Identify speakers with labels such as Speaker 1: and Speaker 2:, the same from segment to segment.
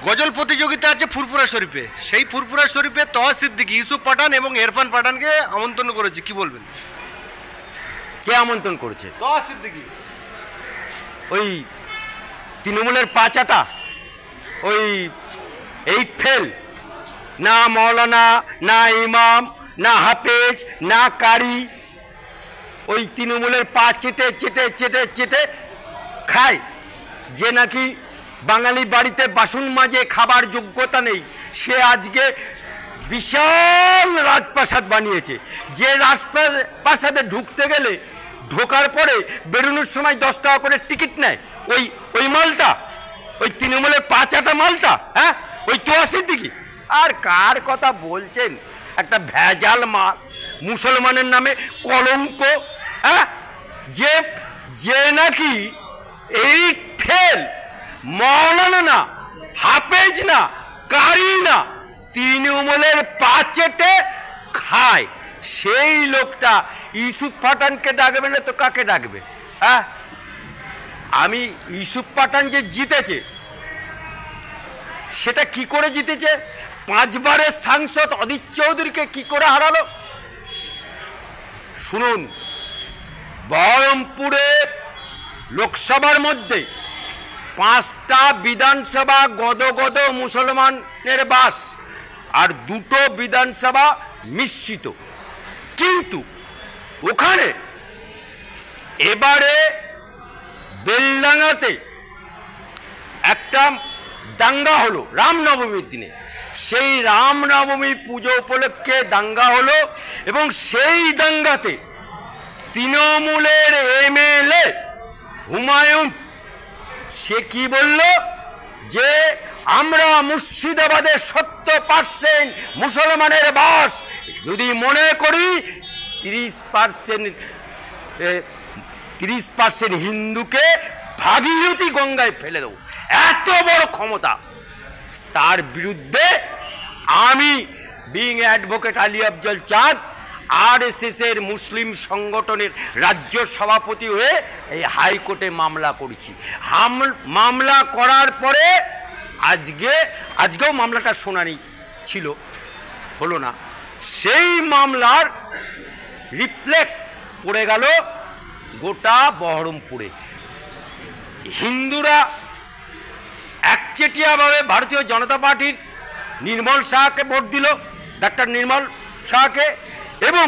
Speaker 1: গজল প্রতিযোগিতা আছে ফুরফুরা শরীফে, সেই ফুরফুরা শরীফে তওয়া সিদ্দিকী, ইউসুফ পাঠান এবং ইরফান পাঠানকে আমন্ত্রণ করেছে, কি বলবেন?
Speaker 2: কে আমন্ত্রণ করেছে?
Speaker 1: তওয়া সিদ্দিকী।
Speaker 2: ওই তৃণমূলের পাচাটা, ওই 8 ফেল, না মৌলানা, না ইমাম, না হাফেজ, না কারি, ওই তৃণমূলের পা চেটে চেটে চেটে চেটে খায়, যে নাকি বাঙালি বাড়িতে বাসন মাজে খাবার যোগ্যতা নেই, সে আজকে বিশাল রাজপ্রাসাদ বানিয়েছে। যে রাজপ্রাসাদে ঢুকতে গেলে ঢোকার পরে বেরোনোর সময় 10 টাকা করে টিকিট নেয়, ওই মালটা, ওই তৃণমূলের পাচাটা মালটা, হ্যাঁ, ওই তওয়া সিদ্দিকী। আর কার কথা বলছেন? একটা ভেজাল মাল, মুসলমানের নামে কলঙ্ক, হ্যাঁ, যে নাকি 8 ফেল, মৌলানা না, হাফেজ না, কারি না, তৃণমূলের পা চেটে খায়, সেই লোকটা ইউসুফ পাঠানকে ডাকবে না তো কাকে ডাকবে? হ্যাঁ, আমি ইউসুফ পাঠান যে জিতেছে সেটা কি করে জিতেছে? 5 বারের সাংসদ অদিত চৌধুরীকে কি করে হারালো শুনুন। বহরমপুরে লোকসভার মধ্যে 5টা বিধানসভা গদ মুসলমানের বাস, আর 2টো বিধানসভা মিশ্রিত, কিন্তু ওখানে এবারে বেলডাঙ্গাতে একটা দাঙ্গা হলো রামনবমীর দিনে। সেই রামনবমী পুজো উপলক্ষে দাঙ্গা হলো, এবং সেই দাঙ্গাতে তৃণমূলের MLA হুমায়ুন, সে কি বলল? যে আমরা মুর্শিদাবাদের 70% মুসলমানের বাস, যদি মনে করি 30% হিন্দুকে ভাগীরথী গঙ্গায় ফেলে দেবো। এত বড় ক্ষমতা। তার বিরুদ্ধে আমি বিং অ্যাডভোকেট আলী আফজল চাঁদ, RSS এর মুসলিম সংগঠনের রাজ্য সভাপতি হয়ে এই হাইকোর্টে মামলা করেছি। মামলা করার পরে আজকেও মামলাটা শুনানি ছিল, হলো না। সেই মামলার রিফ্লেক্ট পড়ে গেল গোটা বহরমপুরে। হিন্দুরা একচেটিয়াভাবে ভারতীয় জনতা পার্টির নির্মল শাহকে ভোট দিল, ডাক্তার নির্মল শাহকে, এবং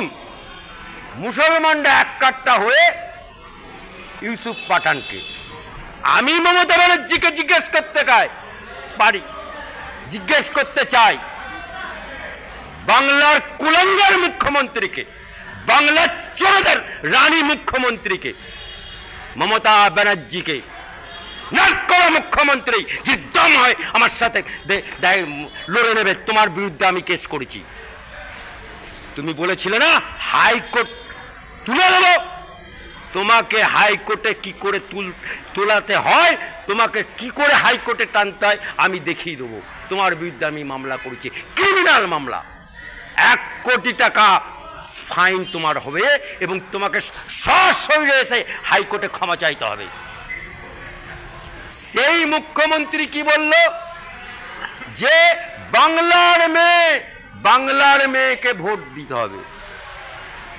Speaker 2: মুসলমানরা এককাট্টা হয়ে ইউসুফ পাঠানকে। আমি মমতা ব্যানার্জিকে জিজ্ঞেস করতে চাই, বাংলার কুলাঙ্গার মুখ্যমন্ত্রীকে, বাংলার চোরদের রানী মুখ্যমন্ত্রীকে, মমতা ব্যানার্জিকে, নাটকরা মুখ্যমন্ত্রী, যে দম হয় আমার সাথে লড়ে নেবে, তোমার বিরুদ্ধে আমি কেস করেছি। তুমি বলেছিলে না হাইকোর্ট তুলে দেবো, তোমাকে হাইকোর্টে কি করে তোলাতে হয়, তোমাকে কি করে হাইকোর্টে টানতে হয় আমি দেখিয়ে দেবো। তোমার বিরুদ্ধে আমি মামলা করেছি, ক্রিমিনাল মামলা। 1 কোটি টাকা ফাইন তোমার হবে, এবং তোমাকে সশরীরে এসে হাইকোর্টে ক্ষমা চাইতে হবে। সেই মুখ্যমন্ত্রী কি বলল? যে বাংলার মেয়েকে ভোট দিতে হবে।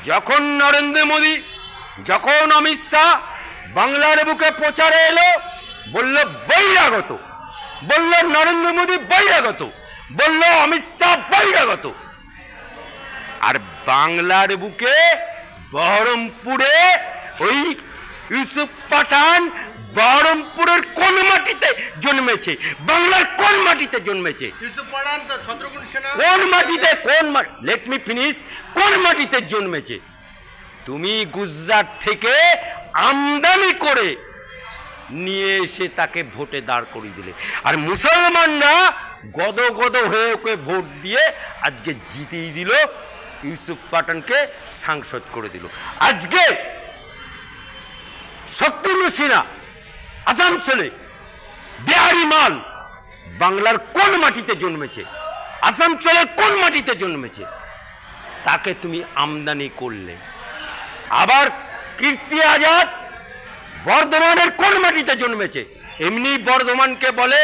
Speaker 2: যখন নরেন্দ্র মোদী, যখন অমিত শাহ বাংলার বুকে প্রচারে এলো, বলল বহিরাগত, বলল নরেন্দ্র মোদী বহিরাগত, বলল অমিত শাহ বহিরাগত। আর বাংলার বুকে বহরমপুরে ওই ইউসুফ পাঠান বহরমপুরের কোন মাটিতে জন্মেছে? বাংলার কোন মাটিতে জন্মেছে? কোন মাটিতে? Let me finish. কোন মাটিতে জন্মেছে? তুমি গুজরাট থেকে আমদানি করে নিয়ে এসে তাকে ভোটে দাঁড় করিয়ে দিলে, আর মুসলমানরা গদ হয়ে ওকে ভোট দিয়ে আজকে জিতেই দিল, ইউসুফ পাঠানকে সাংসদ করে দিল। আজকে শত্রুঘ্ন সিনহা আসানসোলে বিহারি মাল বাংলার কোন মাটিতে জন্মেছে? আসানসোলের কোন মাটিতে জন্মেছে? তাকে তুমি আমদানি করলে। আবার কীর্তি আজাদ বর্ধমানের কোন মাটিতে জন্মেছে? এমনি বর্ধমানকে বলে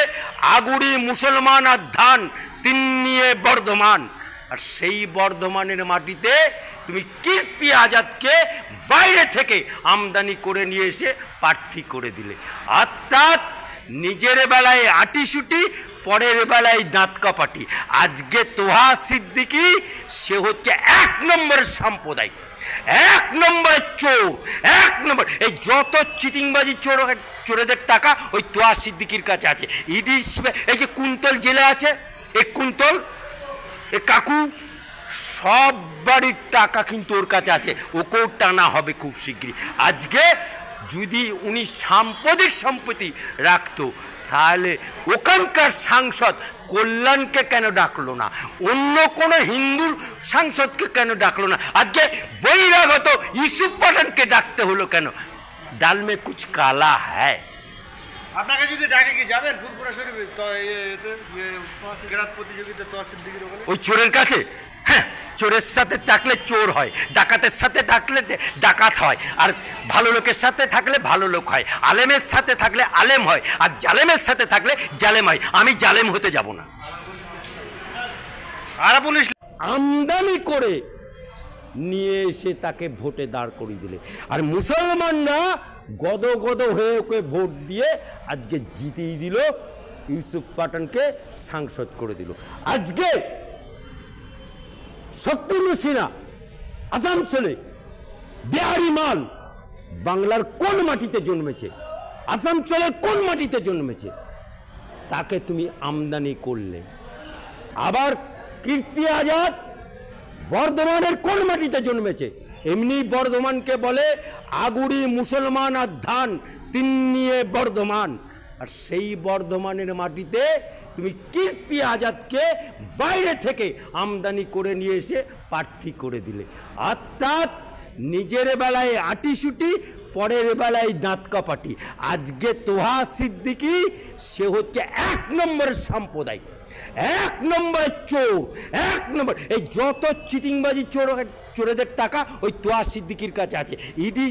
Speaker 2: আগুড়ি মুসলমান আর ধান তিন নিয়ে বর্ধমান। আর সেই বর্ধমানের মাটিতে তুমি কীর্তি আজাদকে বাইরে থেকে আমদানি করে নিয়ে এসে প্রার্থী করে দিলে। অর্থাৎ নিজের বেলায় আটিসুটি, পরের বেলায় দাঁত কাপাটি। আজকে তোহা সিদ্দিকী সে হচ্ছে ১ নম্বরের সাম্প্রদায়িক, ১ নম্বরের চোর, ১ নম্বর। এই যত চিটিংবাজি চোরেদের টাকা ওই তোহা সিদ্দিকীর কাছে আছে। ইডি এই যে কুন্তল জেলে আছে, এই কুন্তল, এ কাকু, সব বাড়ির টাকা কিন্তু ওর কাছে আছে। ওকেও টানা হবে খুব শীঘ্রই। আজকে যদি উনি সাম্প্রতিক সম্পত্তি রাখতো তাহলে ওখানকার সাংসদ কল্যাণকে কেন ডাকলো না? অন্য কোনো হিন্দুর সাংসদকে কেন ডাকলো না? আজকে বহিরাগত ইউসুফ পাঠানকে ডাকতে হলো কেন? ডাল মে কুছ কালা হ্যায়।
Speaker 1: আপনাকে যদি ডাকে কি যাবেন ফুরফুরা শরীফে কেরাত প্রতিযোগিতা তোহা সিদ্দিকীর ওখানে?
Speaker 2: ওই চোরের কাছে? হ্যাঁ, চোরের সাথে থাকলে চোর হয়, ডাকাতের সাথে থাকলে ডাকাত হয়, আর ভালো লোকের সাথে থাকলে ভালো লোক হয়, আলেমের সাথে থাকলে আলেম হয়, আর জালেমের সাথে থাকলে জালেম হয়। আমি জালেম হতে যাব না।
Speaker 1: আর পুলিশ
Speaker 2: আমদানি করে নিয়ে এসে তাকে ভোটে দাঁড় করিয়ে দিলে, আর মুসলমানরা গদ গদ হয়ে ওকে ভোট দিয়ে আজকে জিতিয়ে দিল, ইউসুফ পাঠানকে সাংসদ করে দিল। আজকে শত্রুঘ্ন সিনহা আসানসোলে বিহারি মাল বাংলার কোন মাটিতে জন্মেছে, আসানসোলের কোন মাটিতে জন্মেছে, তাকে তুমি আমদানি করলে। আবার কীর্তি আজাদ বর্ধমানের কোন মাটিতে জন্মেছে? এমনি বর্ধমানকে বলে আগুড়ি মুসলমান আর ধান তিন নিয়ে বর্ধমান। আর সেই বর্ধমানের মাটিতে তুমি কীর্তি আজাদকে বাইরে থেকে আমদানি করে নিয়ে এসে প্রার্থী করে দিলে। অর্থাৎ নিজের বেলায় আটিসুটি, পরের বেলায় দাঁত কাপাটি। আজকে তোহা সিদ্দিকী সে হচ্ছে ১ নম্বরের সাম্প্রদায়িক, ১ নম্বরের চোর, ১ নম্বর। এই যত চিটিংবাজি চোরেদের টাকা ওই তোহা সিদ্দিকীর কাছে আছে। ইডি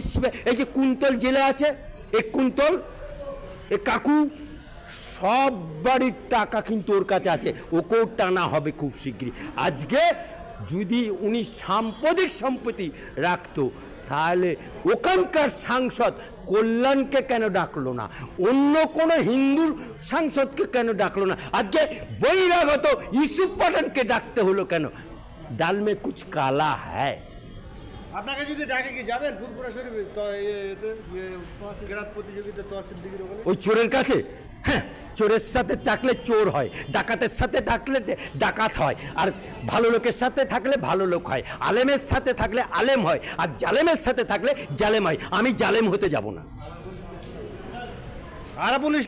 Speaker 2: এই যে কুন্তল জেলে আছে, এই কুন্তল, এ কাকু, সব বাড়ির টাকা কিন্তু ওর কাছে আছে। ওকেও টানা হবে খুব শীঘ্রই। আজকে যদি উনি সাম্প্রতিক সম্পত্তি রাখতো তাহলে ওখানকার সাংসদ কল্যাণকে কেন ডাকলো না? অন্য কোনো হিন্দুর সাংসদকে কেন ডাকলো না? আজকে বহিরাগত ইউসুফ পাঠানকে ডাকতে হলো কেন? ডাল মে কুছ কালা হ্যায়।
Speaker 1: আপনাকে যদি ডাকে কি যাবেন ফুরফুরা শরীফে কেরাত প্রতিযোগিতা তোহা সিদ্দিকীর ওখানে?
Speaker 2: ওই চোরের কাছে? হ্যাঁ, চোরের সাথে থাকলে চোর হয়, ডাকাতের সাথে থাকলে ডাকাত হয়, আর ভালো লোকের সাথে থাকলে ভালো লোক হয়, আলেমের সাথে থাকলে আলেম হয়, আর জালেমের সাথে থাকলে জালেম হয়। আমি জালেম হতে যাব না।
Speaker 1: আর পুলিশ